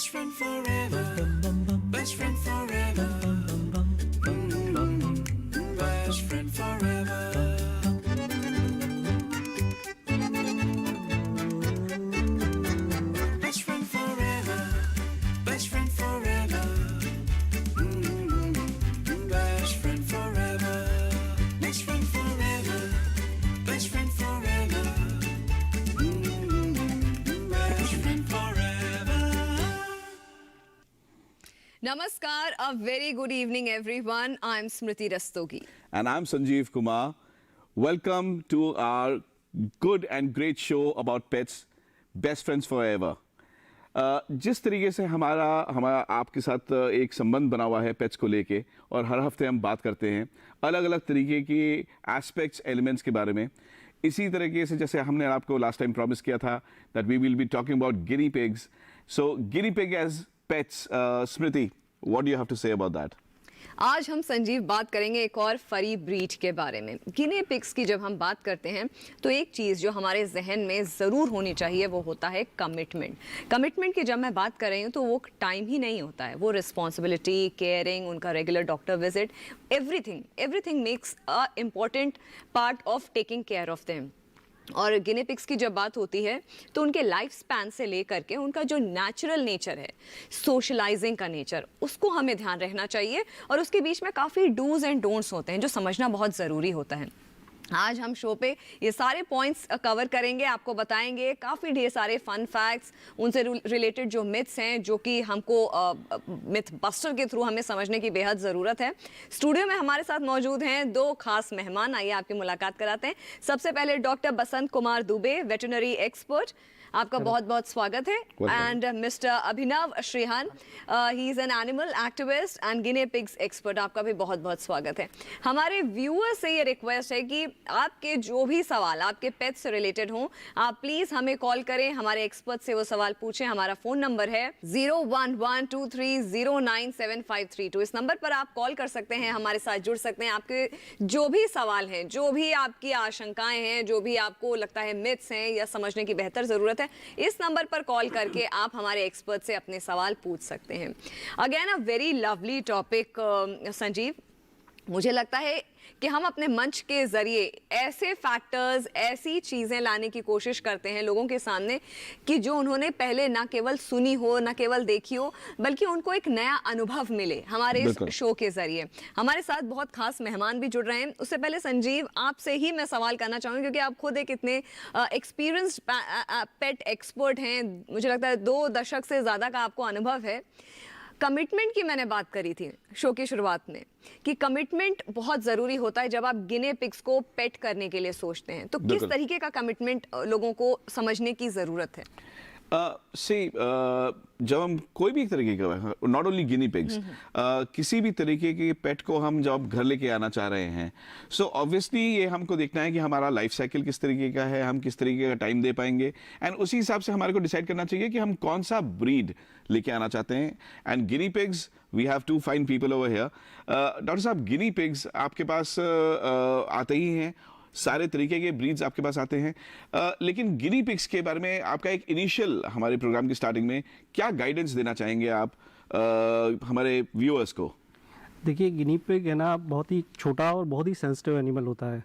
Best friend forever. Best friend forever. Best friend forever. Best friend forever. Best friend forever. Best friend forever. Best friend forever. Best friend forever. Best friend forever. Namaskar, a very good evening everyone. I'm Smriti Rastogi. And I'm Sanjeev Kumar. Welcome to our good and great show about pets, Best Friends Forever. जिस तरीके से हमारा आपके साथ एक संबंध बना हुआ है पेट्स को लेके और हर हफ्ते हम बात करते हैं अलग अलग तरीके की एस्पेक्ट्स एलिमेंट्स के बारे में, इसी तरीके से जैसे हमने आपको लास्ट टाइम प्रॉमिस किया था that we will be talking about guinea pigs. So guinea pig as pets. Smriti, what do you have to say about that? आज हम संजीव बात करेंगे एक और फरी ब्रीड के बारे में. गिनी पिग्स की जब हम बात करते हैं तो एक चीज़ जो हमारे जहन में ज़रूर होनी चाहिए वो होता है कमिटमेंट. कमिटमेंट की जब मैं बात कर रही हूँ तो वो टाइम ही नहीं होता है, वो रिस्पॉन्सिबिलिटी, केयरिंग, उनका regular doctor visit, everything makes a important part of taking care of them. और गिनी पिग्स की जब बात होती है तो उनके लाइफ स्पैन से लेकर के उनका जो नेचुरल नेचर है, सोशलाइजिंग का नेचर, उसको हमें ध्यान रखना चाहिए और उसके बीच में काफ़ी डूज एंड डोंट्स होते हैं जो समझना बहुत ज़रूरी होता है. आज हम शो पे ये सारे पॉइंट्स कवर करेंगे, आपको बताएंगे काफ़ी ढेर सारे फन फैक्ट्स, उनसे रिलेटेड जो मिथ्स हैं जो कि हमको मिथ बस्टर के थ्रू हमें समझने की बेहद ज़रूरत है. स्टूडियो में हमारे साथ मौजूद हैं दो खास मेहमान. आइए आपकी मुलाकात कराते हैं. सबसे पहले doctor Basant Kumar Dubey, veterinary expert, आपका बहुत बहुत स्वागत है. And mister Abhinav Shrihan, he is an animal activist and guinea pigs expert, आपका भी बहुत बहुत स्वागत है. हमारे व्यूअर्स से ये रिक्वेस्ट है कि आपके जो भी सवाल आपके पेट से रिलेटेड हों, आप प्लीज़ हमें कॉल करें, हमारे एक्सपर्ट से वो सवाल पूछें. हमारा फ़ोन नंबर है 011230975332. इस नंबर पर आप कॉल कर सकते हैं, हमारे साथ जुड़ सकते हैं. आपके जो भी सवाल हैं, जो भी आपकी आशंकाएं हैं, जो भी आपको लगता है मिथ्स हैं या समझने की बेहतर ज़रूरत है, इस नंबर पर कॉल करके आप हमारे एक्सपर्ट से अपने सवाल पूछ सकते हैं. Again a very lovely topic Sanjeev. मुझे लगता है कि हम अपने मंच के ज़रिए ऐसे फैक्टर्स, ऐसी चीज़ें लाने की कोशिश करते हैं लोगों के सामने कि जो उन्होंने पहले ना केवल सुनी हो, ना केवल देखी हो, बल्कि उनको एक नया अनुभव मिले हमारे इस शो के ज़रिए. हमारे साथ बहुत खास मेहमान भी जुड़ रहे हैं. उससे पहले संजीव, आपसे ही मैं सवाल करना चाहूँगी क्योंकि आप खुद एक इतने एक्सपीरियंस्ड पेट एक्सपर्ट हैं. मुझे लगता है 2 दशक से ज़्यादा का आपको अनुभव है. कमिटमेंट की मैंने बात करी थी शो की शुरुआत में कि कमिटमेंट बहुत ज़रूरी होता है जब आप गिनी पिग्स को पेट करने के लिए सोचते हैं. तो किस तरीके का कमिटमेंट लोगों को समझने की ज़रूरत है? जब हम कोई भी तरीके का, नॉट ओनली गिनी पिग्स, किसी भी तरीके के पेट को हम जब घर लेके आना चाह रहे हैं, सो ऑब्वियसली ये हमको देखना है कि हमारा लाइफ साइकिल किस तरीके का है, हम किस तरीके का टाइम दे पाएंगे, एंड उसी हिसाब से हमारे को डिसाइड करना चाहिए कि हम कौन सा ब्रीड लेके आना चाहते हैं. And guinea pigs, we have to find people over here. Doctor साहब, गिनी पिग्स आपके पास आते ही हैं, सारे तरीके के ब्रीड्स आपके पास आते हैं, लेकिन गिनी पिग्स के बारे में आपका एक इनिशियल, हमारे प्रोग्राम की स्टार्टिंग में क्या गाइडेंस देना चाहेंगे आप हमारे व्यूअर्स को? देखिए, गिनी पिग है ना, बहुत ही छोटा और बहुत ही सेंसिटिव एनिमल होता है.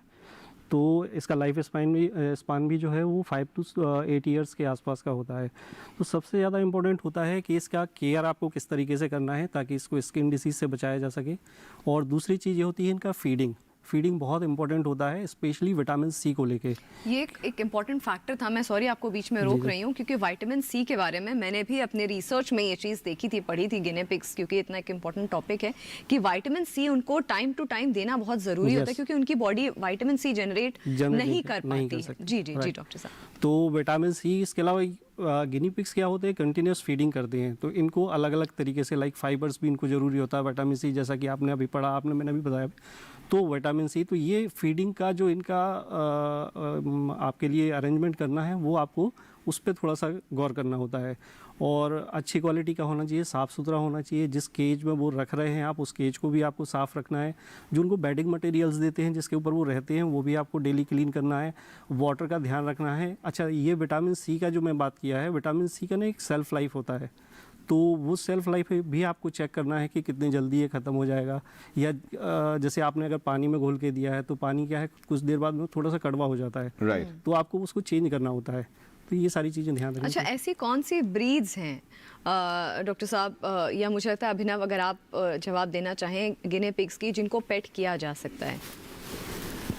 तो इसका लाइफ स्पान भी जो है वो 5 to 8 ईयर्स के आसपास का होता है. तो सबसे ज़्यादा इम्पोर्टेंट होता है कि इसका केयर आपको किस तरीके से करना है ताकि इसको स्किन डिसीज़ से बचाया जा सके. और दूसरी चीज़ ये होती है इनका फीडिंग बहुत इंपॉर्टेंट होता है, स्पेशली विटामिन सी को लेके. ये एक इम्पॉर्टेंट फैक्टर था. मैं सॉरी आपको बीच में रोक रही हूँ क्योंकि विटामिन सी के बारे में मैंने भी अपने रिसर्च में ये चीज़ देखी थी, पढ़ी थी गिनी पिग्स, क्योंकि इतना एक इम्पॉर्टेंट टॉपिक है कि विटामिन सी उनको टाइम टू टाइम देना बहुत ज़रूरी होता है क्योंकि उनकी बॉडी विटामिन सी जनरेट नहीं कर पाती है. जी डॉक्टर साहब. तो विटामिन सी, इसके अलावा गिनी पिग्स क्या होते हैं, कंटिन्यूस फीडिंग करते हैं. तो इनको अलग अलग तरीके से, लाइक फाइबर्स भी इनको ज़रूरी होता है, विटामिन सी, जैसा कि आपने अभी पढ़ा, मैंने भी बताया. तो विटामिन सी, तो ये फीडिंग का जो इनका आपके लिए अरेंजमेंट करना है वो आपको उस पर थोड़ा सा गौर करना होता है. और अच्छी क्वालिटी का होना चाहिए, साफ़ सुथरा होना चाहिए. जिस केज में वो रख रहे हैं आप, उस केज को भी आपको साफ़ रखना है. जो उनको बेडिंग मटेरियल्स देते हैं जिसके ऊपर वो रहते हैं, वो भी आपको डेली क्लीन करना है. वाटर का ध्यान रखना है. अच्छा, ये विटामिन सी का जो मैं बात किया है, विटामिन सी का ना एक सेल्फ लाइफ होता है. तो वो सेल्फ लाइफ भी आपको चेक करना है कि कितनी जल्दी ये ख़त्म हो जाएगा, या जैसे आपने अगर पानी में घोल के दिया है तो पानी क्या है कुछ देर बाद में थोड़ा सा कड़वा हो जाता है, राइट। तो आपको उसको चेंज करना होता है। तो ये सारी चीज़ें ध्यान रखनी अच्छा, ऐसी कौन सी ब्रीड्स हैं डॉक्टर साहब, या मुझे लगता है अभिनव अगर आप जवाब देना चाहें गिने पिग्स की जिनको पेट किया जा सकता है?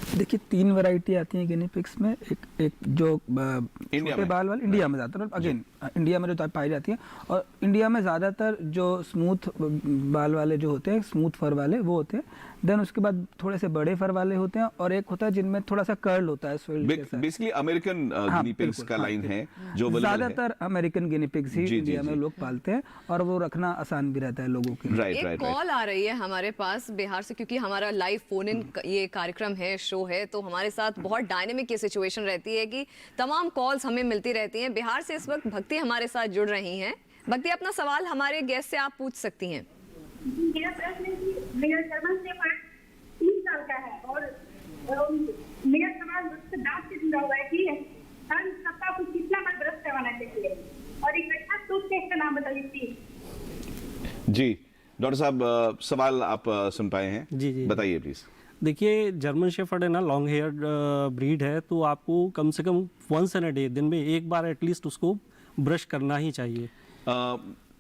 देखिए 3 वैरायटी आती हैं गिनी पिग्स में। एक जो छोटे में? बाल वाले इंडिया में ज़्यादातर, अगेन इंडिया में जो पाई जाती हैं, और इंडिया में ज़्यादातर जो स्मूथ बाल वाले जो होते हैं, स्मूथ फर वाले वो होते हैं। देन उसके बाद थोड़े से बड़े फर वाले होते हैं, और एक होता है जिनमें थोड़ा सा कर्ल होता है स्वेल्ड के साथ। बेसिकली अमेरिकन गिनी पिग्स बिल्कुल, का हाँ, लाइन है बिल्कुल। जो available है। ज़्यादातर अमेरिकन गिनी पिग्स ही जी, जी, इंडिया में जी। लोग पालते हैं, और वो रखना आसान भी रहता है लोगों के लिए। राइट एक राइट कॉल आ रही है हमारे पास बिहार से, क्योंकि हमारा लाइव फोन इन ये कार्यक्रम है, शो है, तो हमारे साथ बहुत डायनेमिक ये सिचुएशन रहती है कि तमाम कॉल्स हमें मिलती रहती हैं। बिहार से इस वक्त भक्ति हमारे साथ जुड़ रही हैं। भक्ति, अपना सवाल हमारे गेस्ट से आप पूछ सकती हैं। मेरा प्रश्न है कि मेरा जर्मन शेफर्ड 3 साल का है, और मेरा सवाल उससे दांत से जुड़ा हुआ है कि हर सप्ताह को कितना बार ब्रश करवाना चाहिए, और एक अच्छा टूथपेस्ट का नाम बताइए प्लीज। जी डॉक्टर साहब, सवाल आप सुन पाए हैं? जी, जी। बताइए प्लीज। देखिए जर्मन शेफर्ड है ना, लॉन्ग हेयर ब्रीड है, तो आपको कम से come once in a day, दिन में एक बार एटलीस्ट उसको ब्रश करना ही चाहिए।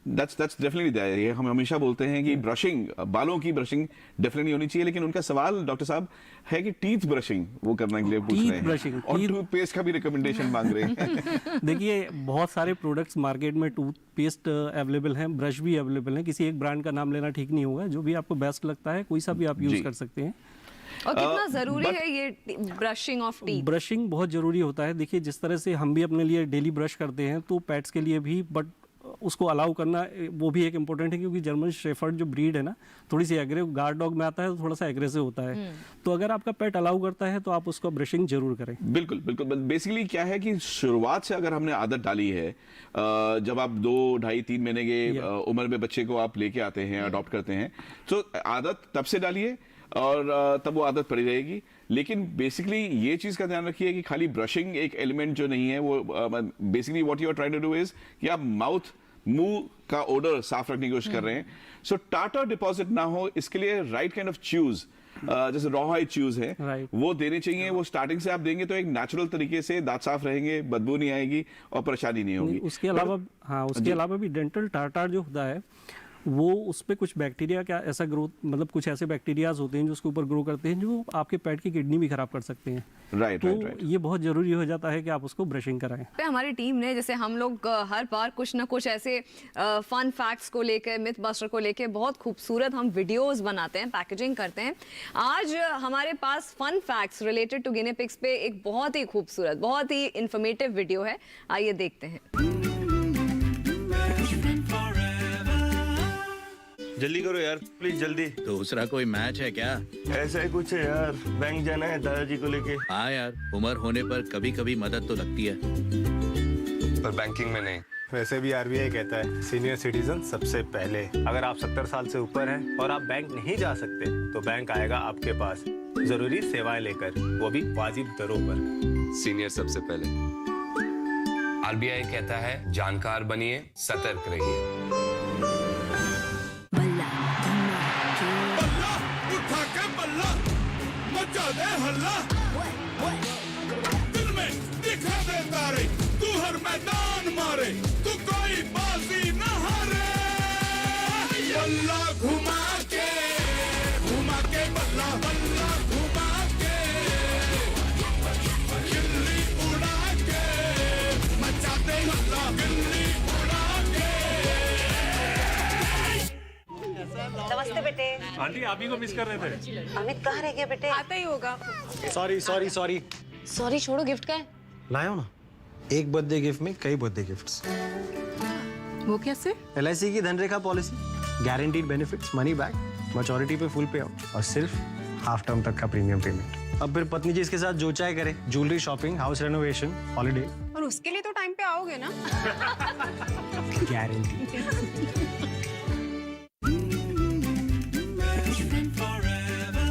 That's definitely there। ये हम हमेशा बोलते हैं कि ब्रशिंग, बालों की ब्रशिंग डेफिनेटली होनी चाहिए, लेकिन उनका सवाल डॉक्टर साहब है कि टीथ ब्रशिंग वो करने के लिए पूछ Teeth रहे हैं, brushing, और teeth- टूथपेस्ट का भी रिकमेंडेशन मांग रहे हैं। देखिए बहुत सारे प्रोडक्ट्स मार्केट में टूथपेस्ट अवेलेबल हैं, ब्रश भी अवेलेबल हैं, किसी एक ब्रांड का नाम लेना ठीक नहीं होगा, जो भी आपको बेस्ट लगता है कोई सा भी आप जी। यूज़ कर सकते हैं। और कितना जरूरी but- है ये ब्रशिंग ऑफ टीथ? ब्रशिंग बहुत ज़रूरी होता है। देखिए जिस तरह से हम भी अपने लिए डेली ब्रश करते हैं, तो पेट्स के लिए भी, बट उसको अलाउ करना वो भी एक इम्पोर्टेंट है, क्योंकि जर्मन शेफर्ड जो ब्रीड है ना, थोड़ी सी एग्रेसिव, गार्ड डॉग में आता है तो थोड़ा सा एग्रेसिव होता है, तो अगर आपका पेट अलाउ करता है तो आप उसको ब्रशिंग जरूर करें। बिल्कुल बिल्कुल। बेसिकली क्या है कि शुरुआत से अगर हमने आदत डाली है, जब आप 2, 2.5, 3 महीने के उम्र में बच्चे को आप लेके आते हैं, अडॉप्ट करते हैं, तो आदत तब से डालिए और तब वो आदत पड़ी रहेगी। लेकिन बेसिकली ये चीज का ध्यान रखिए कि खाली ब्रशिंग एक एलिमेंट जो नहीं है, वो basically what you are trying to do is कि आप मुंह का ओडर साफ रखने की कोशिश कर रहे हैं। सो टाटर डिपॉजिट ना हो, इसके लिए राइट काइंड ऑफ च्यूज, जैसे रॉ हाई च्यूज है, Right. वो देने चाहिए। वो स्टार्टिंग से आप देंगे तो एक नेचुरल तरीके से दांत साफ रहेंगे, बदबू नहीं आएगी और परेशानी नहीं होगी। उसके अलावा हाँ, उसके अलावा भी डेंटल टार्टार जो होता है, वो उस पे कुछ बैक्टीरिया क्या ऐसा ग्रोथ, मतलब कुछ ऐसे बैक्टीरियाज होते हैं जो उसके ऊपर ग्रो करते हैं, जो आपके पेट की किडनी भी खराब कर सकते हैं। राइट तो राइट राइट। ये बहुत जरूरी हो जाता है कि आप उसको ब्रशिंग कराएं। पे हमारी टीम ने, जैसे हम लोग हर बार कुछ ना कुछ ऐसे फन फैक्ट्स को लेकर, मिथ बस्टर को लेकर बहुत खूबसूरत हम वीडियोस बनाते हैं, पैकेजिंग करते हैं। आज हमारे पास fun facts related to guinea pigs पे एक बहुत ही खूबसूरत, बहुत ही इंफॉर्मेटिव वीडियो है, आइए देखते हैं। Best friend forever। जल्दी करो यार प्लीज जल्दी। दूसरा कोई मैच है क्या? ऐसा ही कुछ है यार, बैंक जाना है दादाजी को लेके। हाँ यार, उम्र होने पर कभी कभी मदद तो लगती है। पर बैंकिंग में नहीं। वैसे भी आरबीआई कहता है सीनियर सिटीजन सबसे पहले। अगर आप 70 साल से ऊपर हैं और आप बैंक नहीं जा सकते तो बैंक आएगा आपके पास जरूरी सेवाएं लेकर, वो भी वाजिब दरों पर। सीनियर सबसे पहले। आरबीआई कहता है जानकार बनिए, सतर्क रहिए। बल्ला उठा के बल्ला मचा दे हल्ला, दिल में दिखा दे तारे, तू हर मैदान मारे, तू कोई बाजी न हारे। बल्ला घुमा के बल्ला बल्ला घुमा के, गिल्ली उड़ा के मचा दे हल्ला, गिल्ली उड़ा के। नमस्ते बेटे। आंटी आप ही को मिस कर रहे थे। अमित कहाँ रह गया बेटे? आता ही होगा। Sorry sorry sorry. सॉरी छोड़ो, गिफ्ट का है। लाया हो ना, एक बर्थडे गिफ्ट में कई बर्थडे गिफ्ट्स। वो कैसे? LIC की Dhanrekha policy, guaranteed benefits, money back, maturity पे फुल पे आउट और सिर्फ हाफ टर्म तक का प्रीमियम पेमेंट। अब फिर पत्नी जी इसके साथ जो चाहे करे, jewellery shopping, house renovation, holiday, और उसके लिए तो टाइम पे आओगे ना? Guarantee. Best friend forever।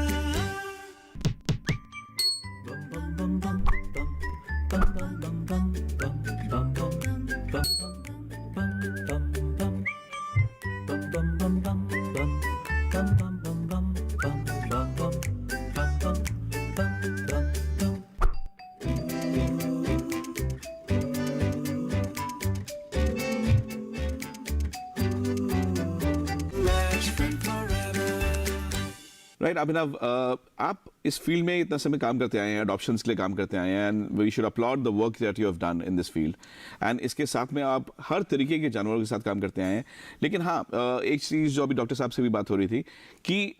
Right Abhinav, आप इस फील्ड में इतना समय काम करते आए हैं, अडॉप्शंस के लिए काम करते आए हैं, and we should upload the work that you have done in this field, and इसके साथ में आप हर तरीके के जानवरों के साथ काम करते आए हैं। लेकिन हाँ, एक चीज़ जो अभी डॉक्टर साहब से भी बात हो रही थी कि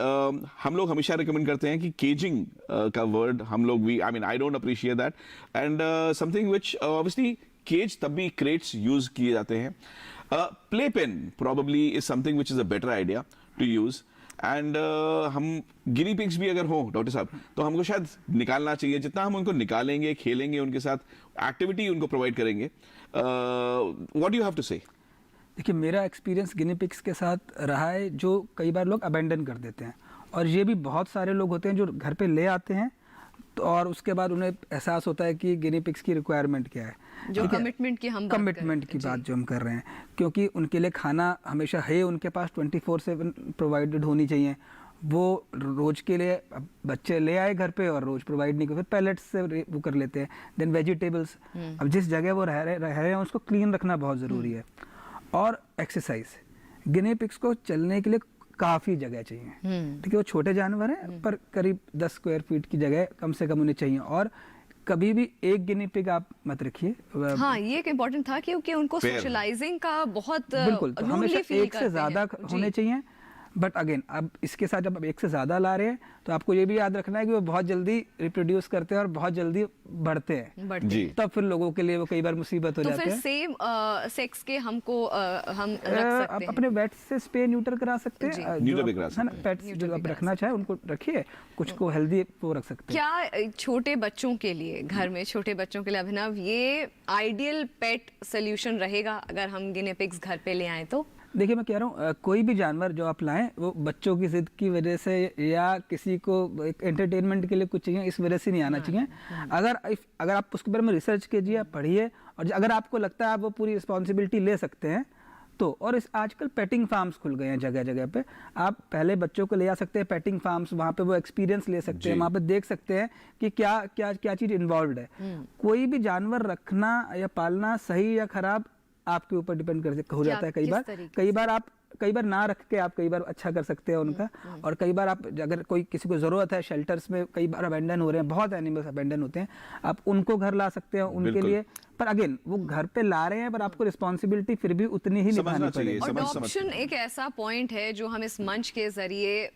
हम लोग हमेशा रिकमेंड करते हैं कि केजिंग का वर्ड हम लोग I mean I don't appreciate that, and something which obviously cage तब भी क्रेट्स यूज किए जाते हैं। Playpen probably is something which is a better idea to use, and हम गिनी पिग्स भी अगर हो डॉक्टर साहब तो हमको शायद निकालना चाहिए। जितना हम उनको निकालेंगे, खेलेंगे, उनके साथ एक्टिविटी उनको प्रोवाइड करेंगे। What do you have to say? देखिए, मेरा एक्सपीरियंस गिनी पिग्स के साथ रहा है जो कई बार लोग अबेंडन कर देते हैं, और ये भी बहुत सारे लोग होते हैं जो घर पे ले आते हैं तो और उसके बाद उन्हें एहसास होता है कि गिनी पिग्स की रिक्वायरमेंट क्या है, जो कमिटमेंट की हम कमिटमेंट की बात जो हम कर रहे हैं, क्योंकि उनके लिए खाना हमेशा है उनके पास 24/7 प्रोवाइडेड होनी चाहिए। वो रोज के लिए बच्चे ले आए घर पे और रोज प्रोवाइड नहीं कर, फिर पैलेट्स से वो कर लेते हैं। देन वेजिटेबल्स, अब जिस जगह वो रह रहे हैं उसको क्लीन रखना बहुत ज़रूरी है। और एक्सरसाइज, गिनी पिग्स को चलने के लिए काफ़ी जगह चाहिए, ठीक है। वो छोटे जानवर हैं पर करीब 10 स्क्वायर फीट की जगह कम से कम उन्हें चाहिए। और कभी भी एक गिनी पिग आप मत रखिए। हाँ, ये एक इम्पोर्टेंट था क्योंकि उनको सोशलाइजिंग का बहुत बिल्कुल, तो हमेशा एक से ज़्यादा होने चाहिए। बट अगेन, अब इसके साथ जब आप एक से ज़्यादा ला रहे हैं तो आपको ये भी याद रखना है कि वो बहुत जल्दी रिप्रोड्यूस करते हैं और बहुत जल्दी बढ़ते हैं जी। तब फिर लोगों के लिए वो कई बार मुसीबत हो जाती है। तो फिर सेम सेक्स के हमको हम रख सकते हैं, अपने वेट से स्पे न्यूटर करा सकते हैं, पेट्स जो आप रखना चाहे उनको रखिए, कुछ को हेल्दी वो रख सकते हैं। क्या छोटे बच्चों के लिए, घर में छोटे बच्चों के लिए अभिनव, ये आइडियल पेट सोल्यूशन रहेगा अगर हम गिनी पिग्स घर पे ले आए तो? देखिए, मैं कह रहा हूँ कोई भी जानवर जो आप लाएं वो बच्चों की जिद की वजह से या किसी को एक एंटरटेनमेंट के लिए कुछ चाहिए इस वजह से नहीं आना चाहिए। अगर आप उसके बारे में रिसर्च कीजिए, पढ़िए, और अगर आपको लगता है आप वो पूरी रिस्पॉन्सिबिलिटी ले सकते हैं तो। और इस आजकल पेटिंग फार्म्स खुल गए हैं जगह जगह पे, आप पहले बच्चों को ले आ सकते हैं पेटिंग फार्म्स, वहाँ पे वो एक्सपीरियंस ले सकते हैं, वहाँ पे देख सकते हैं कि क्या क्या क्या चीज़ इन्वॉल्व है। कोई भी जानवर रखना या पालना सही या खराब आपके ऊपर डिपेंड हो जाता है। कई बार ना रख के आप कई बार अच्छा कर सकते हैं उनका, और कई बार आप अगर कोई किसी को ज़रूरत है, शेल्टर्स में कई बार अबेंडन हो रहे हैं, बहुत एनिमल्स अबेंडन होते हैं, आप उनको घर ला सकते हैं उनके लिए। पर अगेन, वो घर पे ला रहे हैं पर आपको रिस्पॉन्सिबिलिटी फिर भी उतनी ही निभानी पड़ेगी। अडॉप्शन एक ऐसा पॉइंट है जो हम इस मंच के जरिए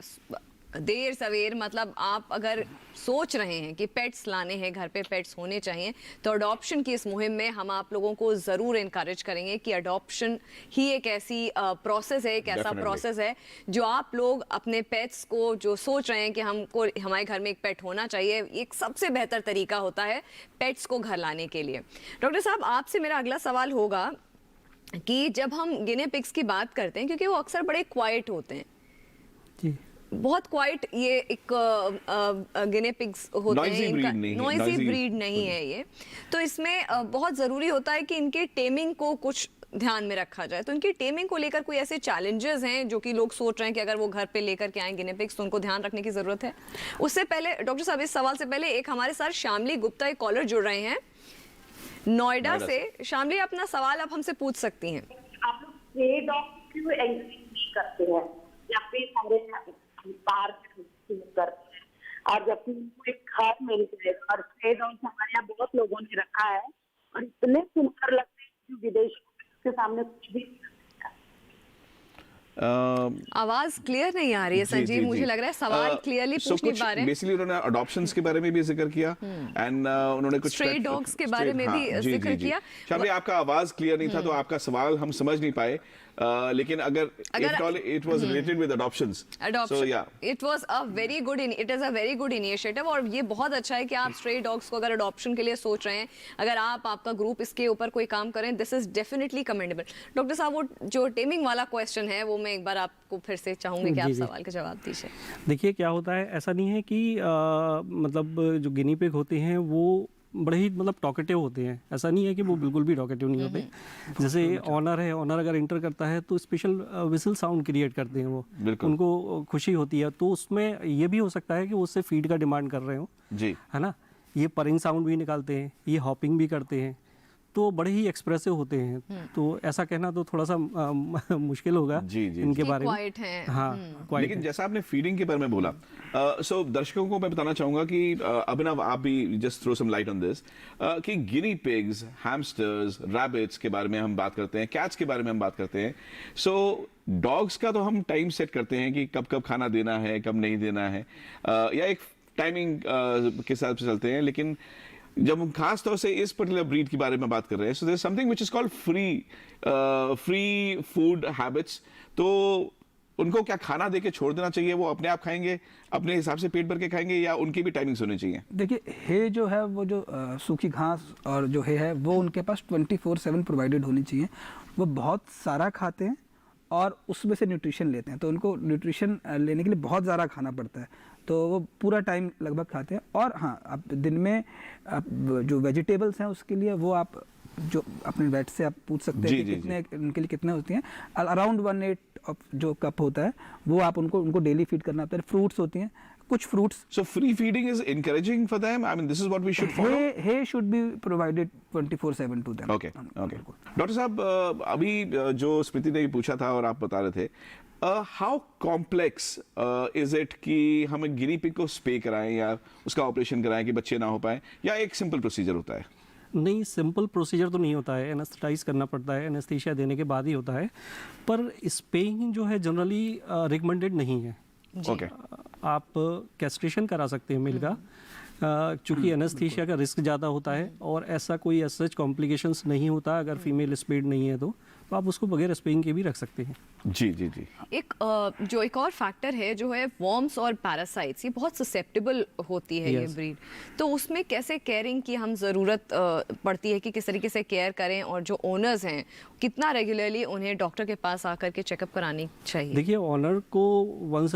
देर सवेर, मतलब आप अगर सोच रहे हैं कि पेट्स लाने हैं, घर पे पेट्स होने चाहिए, तो अडॉप्शन की इस मुहिम में हम आप लोगों को ज़रूर इनकरेज करेंगे कि अडॉप्शन ही एक ऐसी प्रोसेस है, एक ऐसा प्रोसेस है जो आप लोग अपने पेट्स को, जो सोच रहे हैं कि हमको हमारे घर में एक पेट होना चाहिए, एक सबसे बेहतर तरीका होता है पेट्स को घर लाने के लिए। डॉक्टर साहब, आपसे मेरा अगला सवाल होगा कि जब हम गिनी पिग्स की बात करते हैं, क्योंकि वो अक्सर बड़े क्वाइट होते हैं जी, बहुत क्वाइट, ये एक गिनी पिग्स होते हैं, इनका नॉइजी ब्रीड नहीं है ये, तो इसमें बहुत ज़रूरी होता है कि इनके टेमिंग को कुछ ध्यान में रखा जाए। तो इनकी टेमिंग को लेकर कोई ऐसे चैलेंजेस हैं जो कि लोग सोच रहे हैं कि अगर वो घर पे लेकर के आए गिनी पिग्स तो उनको ध्यान रखने की ज़रूरत है? उससे पहले डॉक्टर साहब, इस सवाल से पहले एक हमारे साथ श्यामली गुप्ता, एक कॉलर जुड़ रहे हैं नोएडा से। श्यामली, अपना सवाल आप हमसे पूछ सकती हैं। आप लोग स्ट्रे डॉग क्यों एंकरेज करते हैं या फिर सारे बाहर करते हैं, और जबकि एक घर मिल जाए, और स्ट्रे डॉग हमारे यहाँ बहुत लोगों ने रखा है और इतने सुंदर लगते हैं कि विदेश के सामने कुछ भी। आवाज क्लियर नहीं आ रही है संजीव, मुझे लग रहा है सवाल क्लियरली पूछ नहीं पा रहे हैं। बेसिकली उन्होंने अडॉप्शंस के बारे में भी जिक्र किया एंड उन्होंने कुछ स्ट्रे डॉग्स के बारे में भी जिक्र किया। शायद आपका आवाज क्लियर नहीं था तो आपका सवाल हम समझ नहीं पाए, लेकिन अगर it was related with adoptions, so yeah, it was a very good, it is a very good initiative, और ये बहुत अच्छा है कि आप स्ट्रे डॉग्स को अगर अडॉप्शन के लिए सोच रहे हैं, अगर आपका ग्रुप इसके ऊपर कोई काम करें, this is definitely commendable. Doctor साहब, वो जो टेमिंग वाला क्वेश्चन है वो मैं एक बार आपको फिर से चाहूंगी कि आप सवाल का जवाब दीजिए। देखिए, क्या होता है, ऐसा नहीं है कि मतलब जो गिनी पिग होते हैं वो बड़े ही मतलब टॉकेटिव होते हैं, ऐसा नहीं है कि वो बिल्कुल भी टॉकेटिव नहीं होते। जैसे ऑनर है, ऑनर अगर इंटर करता है तो स्पेशल विसल साउंड क्रिएट करते हैं वो, उनको खुशी होती है, तो उसमें ये भी हो सकता है कि वो उससे फीड का डिमांड कर रहे हो जी, है ना। ये परिंग साउंड भी निकालते हैं, ये हॉपिंग भी करते हैं, तो बड़े ही एक्सप्रेसिव होते हैं, तो ऐसा कहना तो थोड़ा सा मुश्किल होगा इनके बारे में। क्वाइट हैं। हाँ, क्वाइट लेकिन जैसा आपने फीडिंग के बारे में बोला, सो दर्शकों को मैं बताना चाहूंगा कि अभिनव, आप भी just throw some light on this, कि गिनी पिग्स, हैमस्टर्स, रैबिट्स के बारे में हम बात करते हैं, कैट्स के बारे में हम बात करते हैं। सो डॉग्स का तो हम टाइम सेट करते हैं कि कब कब खाना देना है, कब नहीं देना है, या एक टाइमिंग के हिसाब से चलते हैं। लेकिन जब हम खास तौर से इस पर्टिकुलर ब्रीड के बारे में बात कर रहे हैं, so there is something which is called free food habits. तो उनको क्या खाना देके छोड़ देना चाहिए, वो अपने आप खाएंगे, अपने हिसाब से पेट भर के खाएंगे, या उनकी भी टाइमिंग्स होनी चाहिए? देखिए, हे जो है वो जो सूखी घास और जो है वो उनके पास 24/7 प्रोवाइडेड होनी चाहिए। वो बहुत सारा खाते हैं और उसमें से न्यूट्रिशन लेते हैं, तो उनको न्यूट्रिशन लेने के लिए बहुत ज़्यादा खाना पड़ता है, तो वो पूरा टाइम लगभग खाते हैं। और हाँ, आप दिन में आप जो वेजिटेबल्स हैं उसके लिए वो आप जो अपने वेट से आप पूछ सकते हैं कि कितने उनके लिए कितने होती हैं। अराउंड 1/8 ऑफ जो कप होता है वो आप उनको डेली फीड करना होता है। फ्रूट्स होती हैं, कुछ fruits. So free feeding is encouraging for them. I mean, this is what we should follow. Hay should be provided 24/7 to them. Okay. Doctor साहब, अभी जो स्मृति ने पूछा था और आप बता रहे थे, हाउ कॉम्प्लेक्स इज इट कि हम एक गिनी पिग को स्पे कराएं या उसका ऑपरेशन कराएं कि बच्चे ना हो पाए, या एक सिंपल प्रोसीजर होता है? नहीं, सिंपल प्रोसीजर तो नहीं होता है, एनेस्थेटाइज करना पड़ता है, एनेस्थीसिया देने के बाद ही होता है। पर स्पेइंग जो है जनरली रिकमेंडेड नहीं है। ओके, आप कैस्ट्रेशन करा सकते हैं मेल का, चूंकि एनेस्थीसिया का रिस्क ज़्यादा होता है और ऐसा कोई सच कॉम्प्लिकेशंस नहीं होता अगर फीमेल स्पेड नहीं है, तो आप उसको बगैर स्पेइंग के भी रख सकते हैं। जी जी जी। एक और फैक्टर है जो है वॉर्म्स और पैरासाइट्स, ये बहुत ससेप्टेबल होती है ये ब्रीड, तो उसमें कैसे केयरिंग की हम ज़रूरत पड़ती है कि किस तरीके से केयर करें, और जो ओनर्स हैं कितना रेगुलरली उन्हें डॉक्टर के पास आकर के चेकअप करानी चाहिए? देखिए, ऑनर को वंस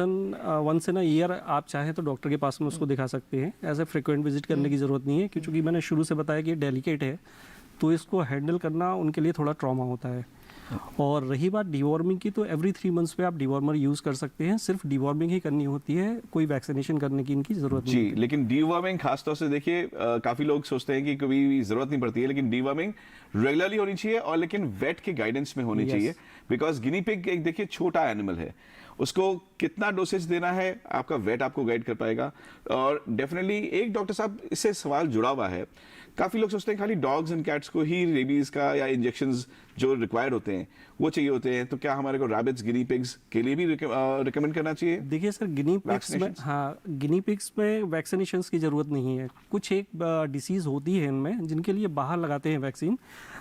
इन अ ईयर आप चाहें तो डॉक्टर के पास में उसको दिखा सकते हैं। ऐसे फ्रिक्वेंट विजिट करने की ज़रूरत नहीं है, क्योंकि मैंने शुरू से बताया कि ये डेलिकेट है, तो इसको हैंडल करना उनके लिए थोड़ा ट्रॉमा होता है। और रही बात डिवॉर्मिंग की, तो एवरी 3 मंथ्स पे आप डिवॉर्मर यूज़ कर सकते हैं, सिर्फ डिवॉर्मिंग ही करनी होती है, कोई वैक्सीनेशन करने की इनकी ज़रूरत नहीं है। लेकिन डिवॉर्मिंग खासतौर से देखिए, काफ़ी लोग सोचते हैं कि कभी ज़रूरत नहीं पड़ती है, लेकिन डिवॉर्मिंग रेगुलरली होनी चाहिए, और लेकिन वेट के गाइडेंस में होनी चाहिए, बिकॉज गिनी पिग एक देखिए छोटा एनिमल है, उसको कितना डोसेज देना है आपका वेट आपको गाइड कर पाएगा। और डेफिनेटली एक डॉक्टर साहब, इससे सवाल जुड़ा हुआ है, काफ़ी लोग सोचते हैं खाली डॉग्स एंड कैट्स को ही रेबीज का या इंजेक्शंस जो रिक्वायर्ड होते हैं वो चाहिए होते हैं, तो क्या हमारे को रैबिट्स, गिनी पिग्स के लिए भी रिकमेंड करना चाहिए? देखिए सर, गिनी पिग्स में, हाँ, गिनी पिग्स में वैक्सीनेशंस की ज़रूरत नहीं है। कुछ एक डिसीज़ होती है इनमें जिनके लिए बाहर लगाते हैं वैक्सीन,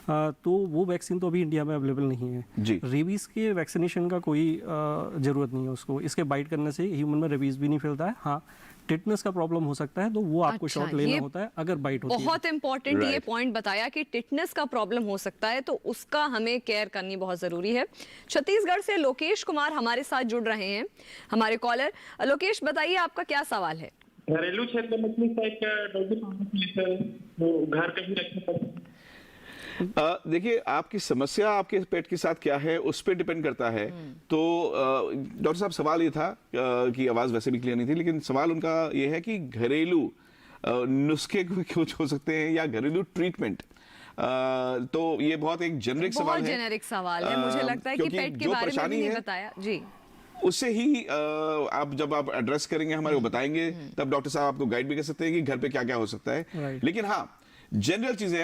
तो वो वैक्सीन तो अभी इंडिया में अवेलेबल नहीं है जी। रेबीज़ के वैक्सीनेशन का कोई ज़रूरत नहीं है उसको, इसके बाइट करने से ह्यूमन में रेबीज़ भी नहीं फैलता है। हाँ, टिटनेस का प्रॉब्लम हो सकता है, तो वो आपको शॉट लेना होता है अगर बाइट होती है। बहुत इंपॉर्टेंट ये पॉइंट बताया कि टिटनेस का प्रॉब्लम हो सकता है, तो उसका हमें केयर करनी बहुत जरूरी है। छत्तीसगढ़ से लोकेश कुमार हमारे साथ जुड़ रहे हैं, हमारे कॉलर। लोकेश, बताइए आपका क्या सवाल है? घरेलू क्षेत्र में घर पे ही रखना पड़ता है? देखिए, आपकी समस्या आपके पेट के साथ क्या है उस पर डिपेंड करता है। तो डॉक्टर साहब, सवाल ये था कि आवाज़ वैसे भी क्लियर नहीं थी, लेकिन सवाल उनका ये है कि घरेलू नुस्खे कुछ हो सकते हैं या घरेलू ट्रीटमेंट। तो ये बहुत एक जेनरिक सवाल है, बहुत जेनरिक सवाल है, मुझे लगता है कि पेट के बारे में भी नहीं बताया जी। उससे ही आप जब आप एड्रेस करेंगे, हमारे को बताएंगे, तब डॉक्टर साहब आपको गाइड भी कर सकते हैं कि घर पे क्या क्या हो सकता है। लेकिन हाँ, जनरल चीजें,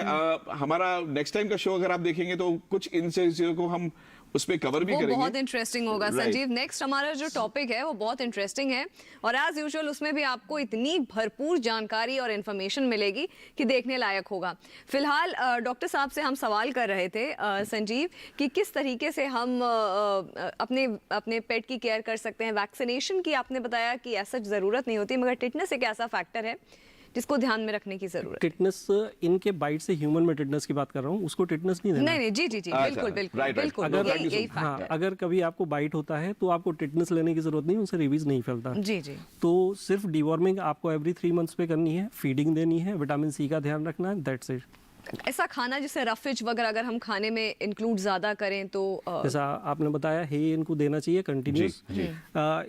हमारा नेक्स्ट टाइम का शो अगर आप देखेंगे तो कुछ इन चीजों को हम उस पे कवर भी करेंगे, बहुत इंटरेस्टिंग होगा। संजीव, नेक्स्ट हमारा जो टॉपिक है वो बहुत इंटरेस्टिंग है, और एज यूजुअल उसमें भी आपको इतनी भरपूर जानकारी और इन्फॉर्मेशन मिलेगी कि देखने लायक होगा। फिलहाल डॉक्टर साहब से हम सवाल कर रहे थे संजीव कि किस तरीके से हम अपने पेट की केयर कर सकते हैं। वैक्सीनेशन की आपने बताया कि ऐसा ज़रूरत नहीं होती, मगर टिटनेस एक ऐसा फैक्टर है जिसको ध्यान में रखने की जरूरत है। टिटनेस, इनके बाइट से ह्यूमन में टिटनेस की बात कर रहा हूँ, उसको टिटनेस नहीं देना। नहीं, जी, बिल्कुल बिल्कुल। अगर कभी आपको बाइट होता है तो आपको टिटनेस लेने की जरूरत नहीं, उनसे रेबीज नहीं फैलता। जी। तो सिर्फ डिवॉर्मिंग आपको एवरी 3 मंथ्स पे करनी है, फीडिंग देनी है, विटामिन सी का ध्यान रखना है, दैट्स इट। ऐसा खाना जिससे रफिज वगैरह अगर हम खाने में इंक्लूड ज़्यादा करें तो जैसा आपने बताया है इनको देना चाहिए कंटिन्यूस।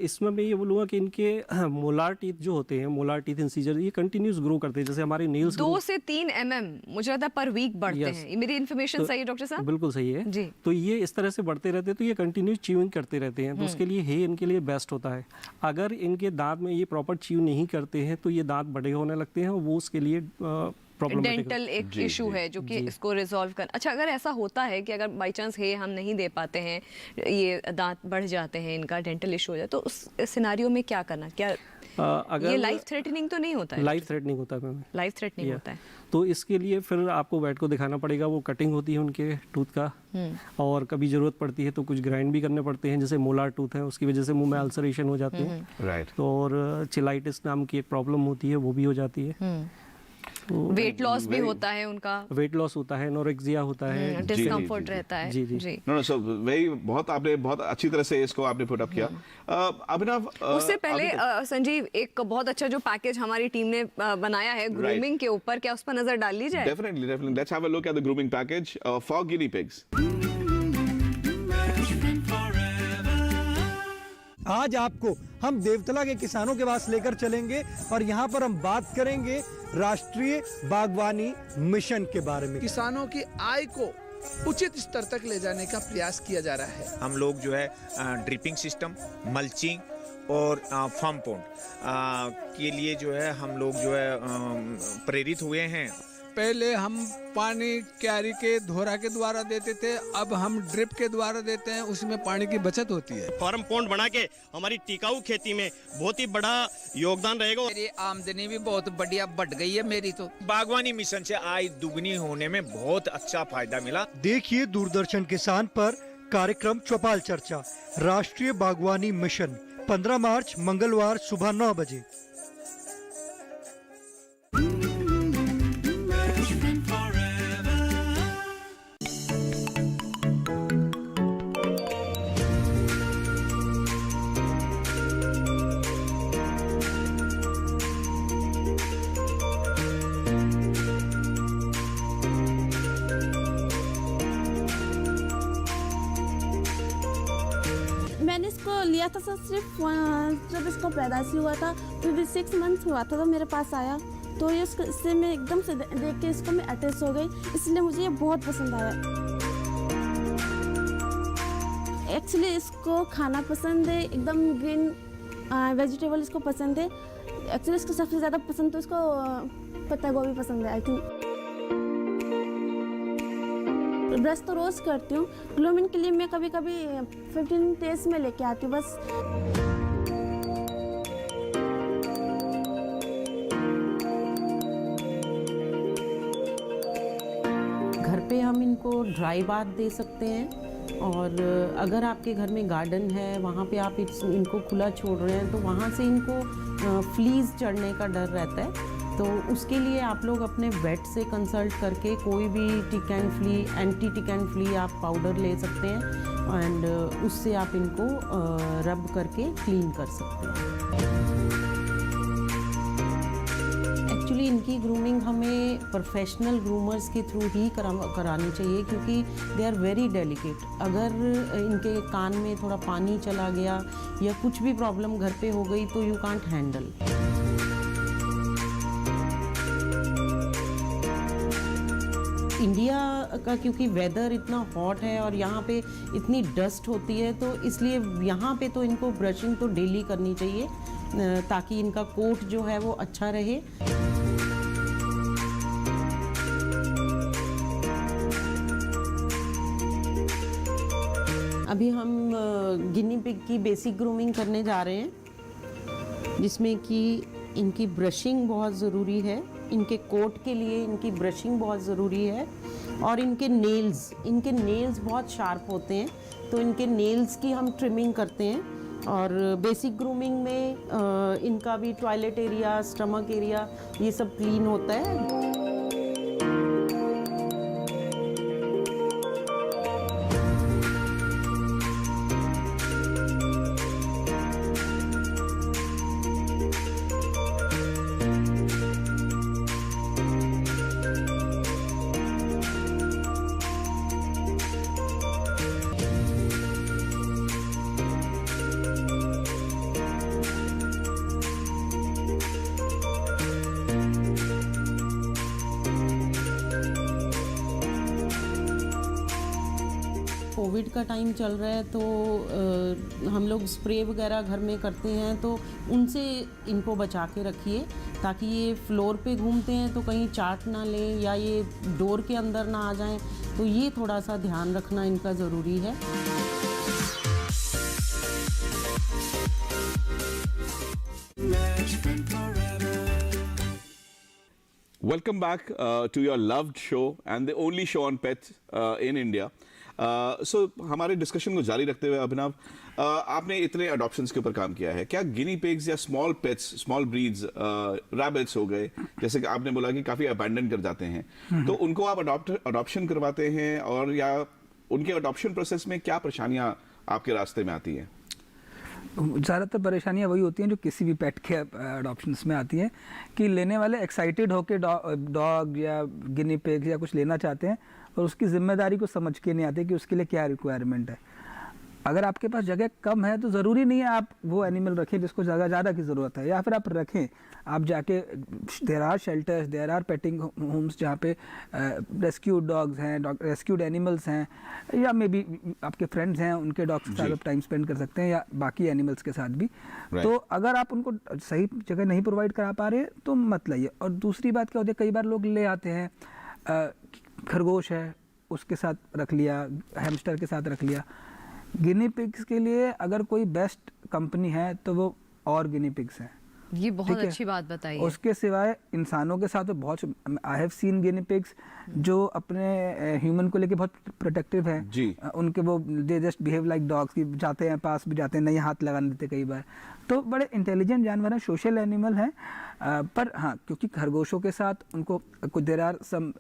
इसमें मैं ये बोलूँगा कि इनके मोलार टीथ जो होते हैं, मोलार टीथ इंसीजर, ये कंटिन्यूस ग्रो करते हैं। जैसे हमारे नेल्स 2 से 3 mm मुझे लगता है पर वीक बढ़ते हैं। ये मेरी इन्फॉर्मेशन सही है डॉक्टर साहब? बिल्कुल सही है जी। तो ये इस तरह से बढ़ते रहते हैं, तो ये कंटिन्यूस च्यूइंग करते रहते हैं, तो उसके लिए हे इनके लिए बेस्ट होता है। अगर इनके दांत में ये प्रॉपर च्यू नहीं करते हैं तो ये दांत बड़े होने लगते हैं, वो उसके लिए डेंटल एक इशू है जो कि इसको रिजॉल्व कर। अच्छा, अगर ऐसा होता है कि अगर बाई चांस है हम नहीं दे पाते हैं, ये दांत बढ़ जाते हैं, इनका डेंटल इशू हो जाए, तो उस सिनेरियो में क्या करना? क्या अगर ये लाइफ थ्रेटनिंग तो नहीं होता है? लाइफ थ्रेटनिंग होता है, लाइफ थ्रेटनिंग होता है। तो इसके लिए फिर आपको वेट को दिखाना पड़ेगा। वो कटिंग होती है उनके टूथ का, और कभी ज़रूरत पड़ती है तो कुछ ग्राइंड भी करने पड़ते हैं। जैसे मोलार टूथ है, उसकी वजह से मुंह में अल्सरेशन हो जाते हैं, राइट। और चिलाइटिस नाम की एक प्रॉब्लम होती है, वो भी हो जाती है। वेट लॉस भी होता है उनका, वेट लॉस होता है, एनोरेक्सिया होता है, डिस्कम्फर्ट रहता है। जी जी। नो सो वही आपने बहुत अच्छी तरह से इसको आपने पुट अप किया। अभिनव, उससे पहले संजीव, एक बहुत अच्छा जो पैकेज हमारी टीम ने बनाया है ग्रूमिंग के ऊपर, क्या उस पर नजर डाल ली जाए? Definitely let's have a look at the grooming package for Guinea pigs. आज आपको हम देवतला के किसानों के पास लेकर चलेंगे और यहाँ पर हम बात करेंगे राष्ट्रीय बागवानी मिशन के बारे में। किसानों की आय को उचित स्तर तक ले जाने का प्रयास किया जा रहा है। हम लोग जो है ड्रिपिंग सिस्टम, मल्चिंग और फार्म पॉन्ड के लिए जो है हम लोग जो है प्रेरित हुए हैं। पहले हम पानी क्यारी के धोरा के द्वारा देते थे, अब हम ड्रिप के द्वारा देते हैं, उसमें पानी की बचत होती है। फार्म पॉन्ड बना के हमारी टिकाऊ खेती में बहुत ही बड़ा योगदान रहेगा। मेरी आमदनी भी बहुत बढ़िया बढ़ गई है मेरी तो। बागवानी मिशन से आय दुगनी होने में बहुत अच्छा फायदा मिला। देखिए दूरदर्शन किसान पर कार्यक्रम चौपाल चर्चा, राष्ट्रीय बागवानी मिशन, 15 मार्च मंगलवार सुबह 9 बजे। मैंने इसको लिया था सर सिर्फ जब इसको पैदाइशी हुआ था, फिर 6 मंथ्स हुआ था तो मेरे पास आया, तो ये इससे मैं एकदम से देख के इसको मैं अटैच हो गई, इसलिए मुझे ये बहुत पसंद आया। एक्चुअली इसको खाना पसंद है, एकदम ग्रीन वेजिटेबल इसको पसंद है। एक्चुअली इसको सबसे ज़्यादा पसंद तो इसको पत्ता गोभी पसंद है। आई थिंक ब्रश तो रोज़ करती हूँ, ग्रूमिंग के लिए मैं कभी कभी 15 डेज में लेके आती हूँ बस। घर पे हम इनको ड्राई बाथ दे सकते हैं, और अगर आपके घर में गार्डन है वहाँ पे आप इनको खुला छोड़ रहे हैं तो वहाँ से इनको फ्लीज चढ़ने का डर रहता है, तो उसके लिए आप लोग अपने वेट से कंसल्ट करके कोई भी tick and flea, anti tick and flea आप पाउडर ले सकते हैं, एंड उससे आप इनको रब करके क्लीन कर सकते हैं। एक्चुअली इनकी ग्रूमिंग हमें प्रोफेशनल ग्रूमर्स के थ्रू ही करानी चाहिए, क्योंकि दे आर वेरी डेलिकेट। अगर इनके कान में थोड़ा पानी चला गया या कुछ भी प्रॉब्लम घर पे हो गई तो यू कांट हैंडल। इंडिया का क्योंकि वेदर इतना हॉट है और यहाँ पे इतनी डस्ट होती है, तो इसलिए यहाँ पे तो इनको ब्रशिंग तो डेली करनी चाहिए, ताकि इनका कोट जो है वो अच्छा रहे। अभी हम गिनी पिग की बेसिक ग्रूमिंग करने जा रहे हैं, जिसमें कि इनकी ब्रशिंग बहुत ज़रूरी है, इनके कोट के लिए इनकी ब्रशिंग बहुत ज़रूरी है, और इनके नेल्स बहुत शार्प होते हैं, तो इनके नेल्स की हम ट्रिमिंग करते हैं। और बेसिक ग्रूमिंग में इनका भी टॉयलेट एरिया, स्टमक एरिया, ये सब क्लीन होता है। कोविड का टाइम चल रहा है तो हम लोग स्प्रे वगैरह घर में करते हैं, तो उनसे इनको बचा के रखिए ताकि ये फ्लोर पे घूमते हैं तो कहीं चाट ना लें या ये डोर के अंदर ना आ जाएं, तो ये थोड़ा सा ध्यान रखना इनका ज़रूरी है। Welcome back to your loved show and the only show on pets in India. So हमारे डिस्कशन को जारी रखते हुए अभिनव, आपने इतने अडॉप्शंस के ऊपर काम किया है, क्या गिनी पिग्स या small pets, small breeds, rabbits हो गए, जैसे कि आपने बोला कि काफी अबैंडन कर जाते हैं, तो उनको आप अडॉप्शन करवाते हैं, और या उनके अडॉप्शन प्रोसेस में क्या परेशानियां आपके रास्ते में आती हैं? ज़्यादातर परेशानियाँ वही होती हैं जो किसी भी पेट के अडॉप्शंस में आती हैं, कि लेने वाले एक्साइटेड होकर डॉग या गिनी पिग या कुछ लेना चाहते हैं और उसकी जिम्मेदारी को समझ के नहीं आते कि उसके लिए क्या रिक्वायरमेंट है। अगर आपके पास जगह कम है तो ज़रूरी नहीं है आप वो एनिमल रखें जिसको जगह ज़्यादा की ज़रूरत है, या फिर आप रखें, आप जाके there are shelters, there are petting homes जहाँ पे रेस्क्यूड डॉग्स हैं, रेस्क्यूड एनिमल्स हैं, या मे बी आपके फ्रेंड्स हैं उनके डॉग्स के साथ आप टाइम स्पेंड कर सकते हैं, या बाकी एनिमल्स के साथ भी। तो अगर आप उनको सही जगह नहीं प्रोवाइड करा पा रहे तो मत लाइए। और दूसरी बात क्या होती है, कई बार लोग ले आते हैं खरगोश है उसके साथ रख लिया, हैमस्टर के साथ रख लिया। गिनी पिग्स के लिए अगर कोई बेस्ट कंपनी है तो वो और गिनी पिग्स हैं। ये बहुत अच्छी बात बताई है। उसके सिवाय इंसानों के साथ तो बहुत, I have seen Guinea pigs जो अपने ह्यूमन को लेके बहुत प्रोटेक्टिव हैं जी। उनके वो they just behave like dogs, की जाते हैं पास भी जाते हैं, नहीं हाथ लगाने देते कई बार, तो बड़े इंटेलिजेंट जानवर हैं, सोशल एनिमल हैं। पर हाँ, क्योंकि खरगोशों के साथ उनको कुछ देर आर सम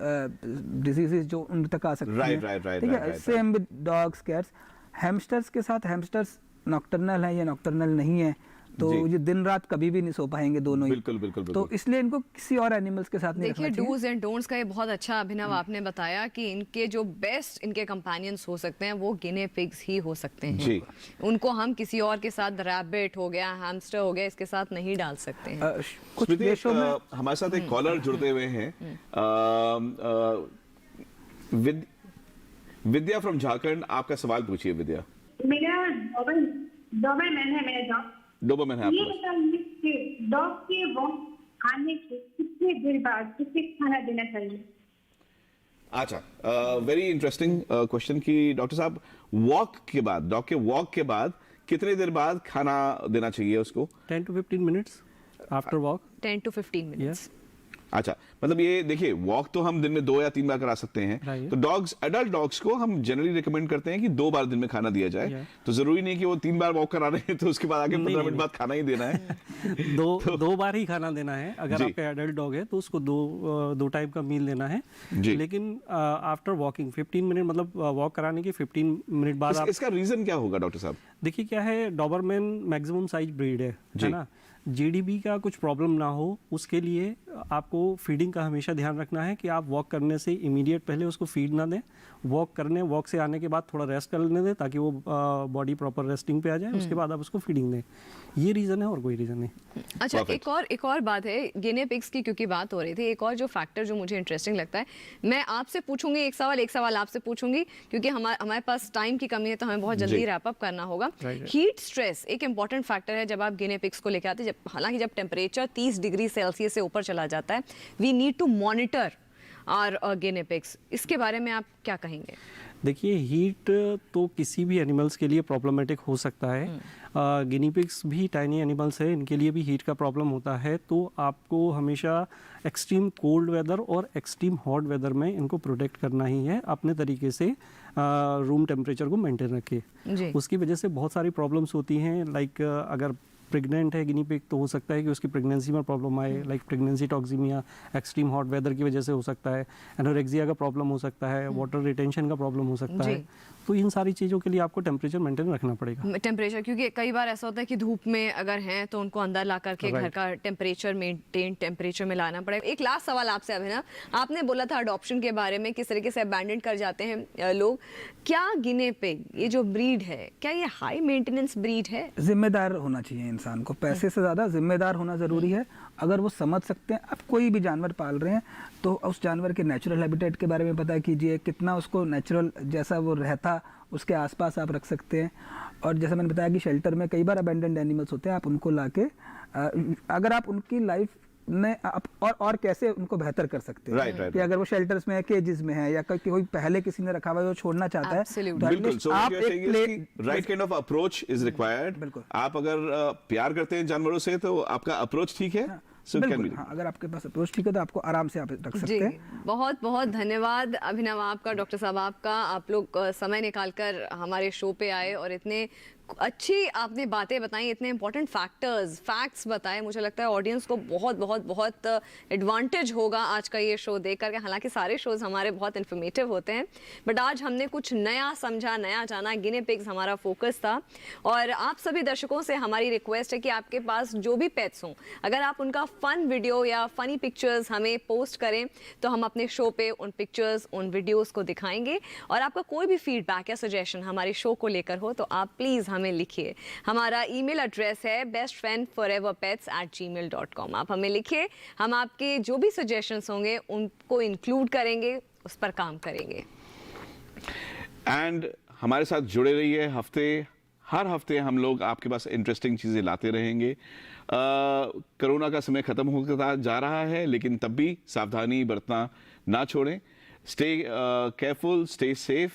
डिजीजेस जो उन तक आ सकती हैं, ठीक है। Same with dogs, cats. Hamsters के साथ, हैमस्टर्स नॉक्टर्नल है या नॉक्टर्नल नहीं है, तो ये दिन रात कभी भी नहीं सो पाएंगे दोनों ही। बिल्कुल बिल्कुल, तो इसलिए इनको किसी और एनिमल्स के साथ नहीं रखना चाहिए। देखिए, डूज एंड डोंट्स का ये बहुत अच्छा अभिनव आपने बताया कि इनके जो बेस्ट इनके कंपेनियंस हो सकते हैं वो गिने पिग्स ही हो सकते हैं जी। उनको हम किसी और के साथ, रैबिट हो गया, हैमस्टर हो गया, इसके साथ नहीं डाल सकते हैं। कुछ देशों में हमारे साथ एक कॉलर जुड़ते हुए हैं, विद्या फ्रॉम झारखंड। आपका सवाल पूछिए विद्या। मेरा डोबरमैन है, मेरा डॉग डोबरमैन है। ये बताइए डॉग के वॉक आने के कितने देर बाद किसे खाना देना चाहिए? अच्छा, वेरी इंटरेस्टिंग क्वेश्चन कि डॉक्टर साहब, वॉक के बाद, डॉग के वॉक के बाद कितने देर बाद खाना देना चाहिए उसको? 10 to 15 minutes after walk. 10 to 15 minutes। अच्छा, मतलब ये देखिए, वॉक तो हम दिन में 2 या 3 बार करा सकते हैं, तो डॉग्स, एडल्ट डॉग्स को हम जनरली रिकमेंड करते हैं कि 2 बार दिन में खाना दिया जाए। तो जरूरी नहीं कि वो 3 बार वॉक करा रहे हैं तो उसके बाद आगे 15 मिनट बाद खाना ही देना है। दो बार ही खाना देना है। अगर आपका एडल्ट डॉग है तो उसको दो टाइम का मील देना है, लेकिन आफ्टर वॉकिंग 15 मिनट, मतलब वॉक कराने के 15 मिनट बाद। इसका रीजन क्या होगा डॉक्टर साहब? देखिए क्या है, डॉबरमैन मैक्सिमम साइज ब्रीड है ना, जीडीबी का कुछ प्रॉब्लम ना हो उसके लिए आपको फीडिंग का हमेशा ध्यान रखना है कि आप वॉक करने से इमीडिएट पहले उसको फीड ना दें, वॉक से आने के बाद थोड़ा रेस्ट कर लेने दें ताकि वो बॉडी प्रॉपर रेस्टिंग पे आ जाए, उसके बाद आप उसको फीडिंग दें। ये रीज़न है और कोई रीज़न नहीं। अच्छा, एक और बात है गिने पिग्स की, क्योंकि बात हो रही थी, एक और जो फैक्टर जो मुझे इंटरेस्टिंग लगता है, मैं आपसे पूछूंगी एक सवाल आपसे पूछूंगी, क्योंकि हमारे पास टाइम की कमी है तो हमें बहुत जल्दी रैप अप करना होगा। हीट स्ट्रेस एक इंपॉर्टेंट फैक्टर है जब आप गिने पिग्स को लेकर आते हैं। हालांकि जब टेम्परेचर 30 डिग्री सेल्सियस से ऊपर चला जाता है, we need to monitor our guinea pigs. इसके बारे में आप क्या कहेंगे? देखिए, हीट तो किसी भी एनिमल्स के लिए प्रॉब्लमेटिक हो सकता है। गिनी पिग्स भी टाइनी एनिमल्स है, इनके लिए भी हीट का प्रॉब्लम होता है, तो आपको हमेशा एक्सट्रीम कोल्ड वेदर और एक्सट्रीम हॉट वेदर में इनको प्रोटेक्ट करना ही है। अपने तरीके से रूम टेम्परेचर को मेंटेन रखें। उसकी वजह से बहुत सारी प्रॉब्लम्स होती हैं, लाइक अगर प्रेग्नेंट है गिनी पिग तो हो सकता है कि उसकी प्रेगनेंसी में प्रॉब्लम आए, like pregnancy toxaemia, extreme hot weather की वजह से हो सकता है, एनोरेक्सिया का प्रॉब्लम हो सकता है, वाटर रिटेंशन का प्रॉब्लम हो सकता है। तो इन सारी चीज़ों के लिए आपको टेम्परेचर मेंटेन रखना पड़ेगा। टेम्परेचर, क्योंकि कई बार ऐसा होता है कि धूप में अगर हैं तो उनको अंदर ला करके घर का टेम्परेचर मेंटेन टेम्परेचर में लाना पड़ेगा। एक लास्ट सवाल आपसे अभिनव, आपने बोला था अडॉप्शन के बारे में, किस तरीके से अबैंडन कर जाते हैं लोग। क्या गिने पिग, ये जो ब्रीड है, क्या ये हाई मेंटेनेंस ब्रीड है? जिम्मेदार होना चाहिए इंसान। इंसान को। पैसे से ज़्यादा जिम्मेदार होना ज़रूरी है। अगर वो समझ सकते हैं, आप कोई भी जानवर पाल रहे हैं तो उस जानवर के नेचुरल हैबिटेट के बारे में पता कीजिए, कितना उसको नेचुरल जैसा वो रहता उसके आसपास आप रख सकते हैं। और जैसा मैंने बताया कि शेल्टर में कई बार अबेंडेंड एनिमल्स होते हैं, आप उनको लाके अगर आप उनकी लाइफ में आप और कैसे उनको बेहतर कर सकते हैं। Right, right, कि अगर वो शेल्टर्स में है, केजेस में है, या कोई पहले किसी ने रखा हुआ है वो छोड़ना चाहता है, तो बिल्कुल। So आप what you're saying is एक कि right kind of approach is required। आप अगर प्यार करते हैं जानवरों से तो आपका अप्रोच ठीक है। So it can बिल्कुल, be। हाँ, अगर आपके पास अप्रोच ठीक है तो आपको आराम से आप रख सकते हैं। बहुत बहुत धन्यवाद अभिनव आपका, डॉक्टर साहब आपका। आप लोग समय निकालकर हमारे शो पे आए और इतने अच्छी आपने बातें बताई, इतने इंपॉर्टेंट फैक्ट्स बताए। मुझे लगता है ऑडियंस को बहुत बहुत बहुत एडवांटेज होगा आज का ये शो देख करके। हालांकि सारे शोज हमारे बहुत इन्फॉर्मेटिव होते हैं, बट आज हमने कुछ नया समझा, नया जाना। गिनी पिग्स हमारा फोकस था। और आप सभी दर्शकों से हमारी रिक्वेस्ट है कि आपके पास जो भी पेट्स हों, अगर आप उनका फन वीडियो या फनी पिक्चर्स हमें पोस्ट करें तो हम अपने शो पे उन पिक्चर्स, उन वीडियोस को दिखाएंगे। और आपका कोई भी फीडबैक या सजेशन हमारे शो को लेकर हो तो आप प्लीज़ हमें लिखिए। हमारा ईमेल एड्रेस है bestfriendforeverpets@gmail.com। आप हमें लिखिए, हम आपके जो भी सजेशंस होंगे उनको इंक्लूड करेंगे, उस पर काम करेंगे। एंड हमारे साथ जुड़े रहिए। हर हफ्ते हम लोग आपके पास इंटरेस्टिंग चीज़ें लाते रहेंगे। कोरोना का समय ख़त्म होता जा रहा है, लेकिन तब भी सावधानी बरतना ना छोड़ें। Stay careful, stay safe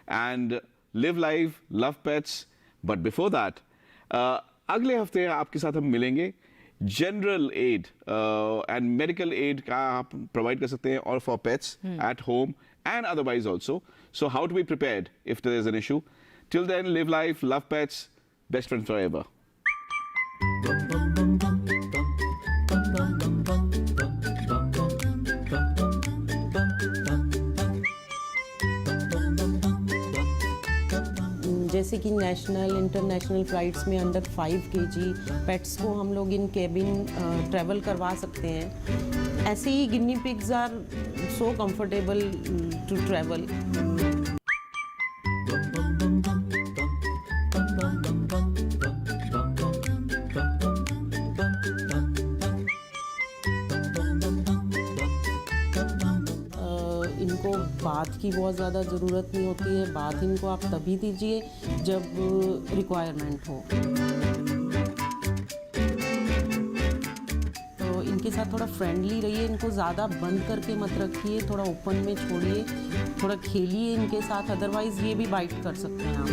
and live life, love pets. But before that अगले हफ्ते आपके साथ हम मिलेंगे। General aid and medical aid का आप प्रोवाइड कर सकते हैं, और for pets at home and otherwise also. So how to be prepared if there is an issue. Till then, live life, love pets, best friends forever. जैसे कि national international flights में under 5 kg pets को हम लोग इन cabin travel करवा सकते हैं। ऐसे ही guinea pigs are so comfortable to travel. Bath की बहुत ज़्यादा ज़रूरत नहीं होती है। बाथ इनको आप तभी दीजिए जब रिक्वायरमेंट हो। तो इनके साथ थोड़ा फ्रेंडली रहिए, इनको ज़्यादा बंद करके मत रखिए, थोड़ा ओपन में छोड़िए, थोड़ा खेलिए इनके साथ, अदरवाइज़ ये भी बाइट कर सकते हैं आप।